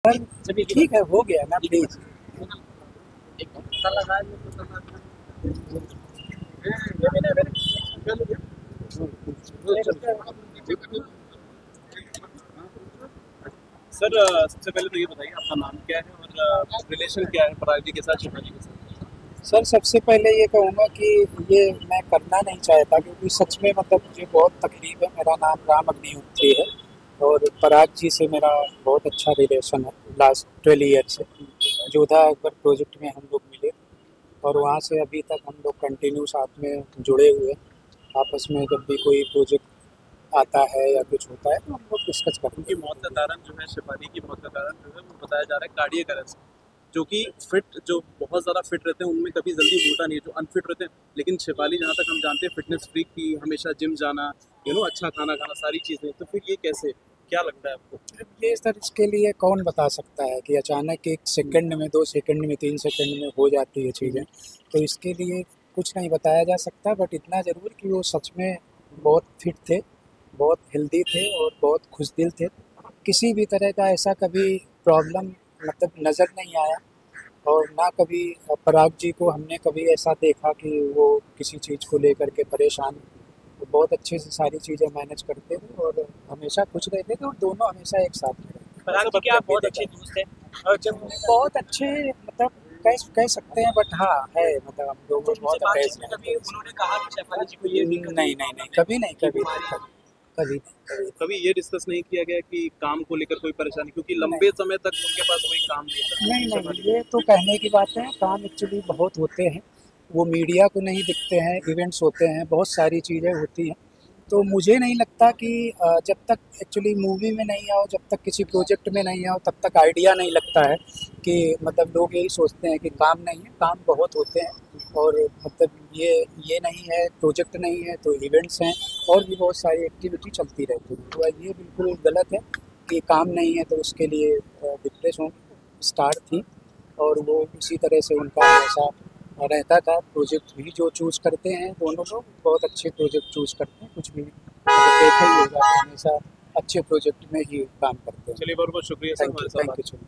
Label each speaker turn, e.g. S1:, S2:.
S1: Sir ठीक है, हो गया ना प्लीज।
S2: सर सबसे पहले तो ये बताइए आपका नाम क्या है और रिलेशन क्या है पराग जी के साथ, शिवा जी के साथ।
S1: सर सबसे पहले ये कहूँगा कि ये मैं करना नहीं चाहता, क्योंकि सच में मतलब मुझे बहुत तकलीफ है। मेरा नाम राम अग्निहोत्री है और पराग जी से मेरा बहुत अच्छा रिलेशन है लास्ट 12 ईयर से। जोधा अकबर प्रोजेक्ट में हम लोग मिले और वहाँ से अभी तक हम लोग कंटिन्यू साथ में जुड़े हुए हैं। आपस में जब भी कोई प्रोजेक्ट आता है या कुछ होता है तो हम लोग डिस्कस करते
S2: उनकी मौत का कारण जो है, शिवानी की मौत का कारण जो है वो बताया जा रहा है कार्डियक अरेस्ट, जो कि फिट, जो बहुत ज़्यादा फिट रहते हैं उनमें कभी जल्दी होता नहीं है, जो अनफिट रहते हैं। लेकिन शिवानी जहाँ तक हम जानते हैं फिटनेस फ्रीक थी, हमेशा जिम जाना, अच्छा खाना खाना, सारी चीज़ें। तो फिर ये कैसे, क्या लगता है आपको?
S1: हैं। ये सर इसके लिए कौन बता सकता है कि अचानक 1 सेकंड में, 2 सेकंड में, 3 सेकंड में हो जाती है चीज़ें। तो इसके लिए कुछ नहीं बताया जा सकता, बट इतना ज़रूर कि वो सच में बहुत फिट थे, बहुत हेल्दी थे और बहुत खुशदिल थे। किसी भी तरह का ऐसा कभी प्रॉब्लम मतलब नज़र नहीं आया और ना कभी पराग जी को हमने कभी ऐसा देखा कि वो किसी चीज़ को लेकर के परेशान। वो बहुत अच्छे से सारी चीज़ें मैनेज करते थे और हमेशा खुश रहते थे और दोनों हमेशा एक साथ में रहते थे।
S3: पराग जी के आप बहुत अच्छे दोस्त हैं और जब
S1: बहुत अच्छे मतलब कह सकते हैं, बट हाँ है, मतलब हम लोग बहुत
S3: बातचीत में
S1: अटैच
S3: कभी उन्होंने कहा कि शेफाली जी को ये
S1: नहीं नहीं नहीं, कभी नहीं, कभी नहीं, कभी नहीं।
S2: कभी ये डिस्कस नहीं किया गया कि काम को लेकर कोई परेशानी, क्योंकि लंबे समय तक उनके पास कोई काम नहीं था।
S1: नहीं नहीं, ये तो कहने की बात है। काम एक्चुअली बहुत होते हैं, वो मीडिया को नहीं दिखते हैं। इवेंट्स होते हैं, बहुत सारी चीज़ें होती हैं। तो मुझे नहीं लगता कि जब तक एक्चुअली मूवी में नहीं आओ, जब तक किसी प्रोजेक्ट में नहीं आओ, तब तक आइडिया नहीं लगता है कि मतलब लोग यही सोचते हैं कि काम नहीं है। काम बहुत होते हैं और मतलब ये नहीं है, प्रोजेक्ट नहीं है तो इवेंट्स हैं और भी बहुत सारी एक्टिविटी चलती रहती है। तो ये बिल्कुल गलत है कि काम नहीं है तो उसके लिए डिप्रेशन स्टार थी और वो उसी तरह से उनका हमेशा रहता था। प्रोजेक्ट भी जो चूज़ करते हैं दोनों लोग बहुत अच्छे प्रोजेक्ट चूज़ करते हैं। कुछ भी देखा ही होगा, हमेशा अच्छे प्रोजेक्ट में ही काम करते हैं।
S2: चलिए, बहुत बहुत शुक्रिया सर,
S1: थैंक
S2: हमारे
S1: यू,
S2: साथ
S1: थैंक
S2: बात
S1: यू।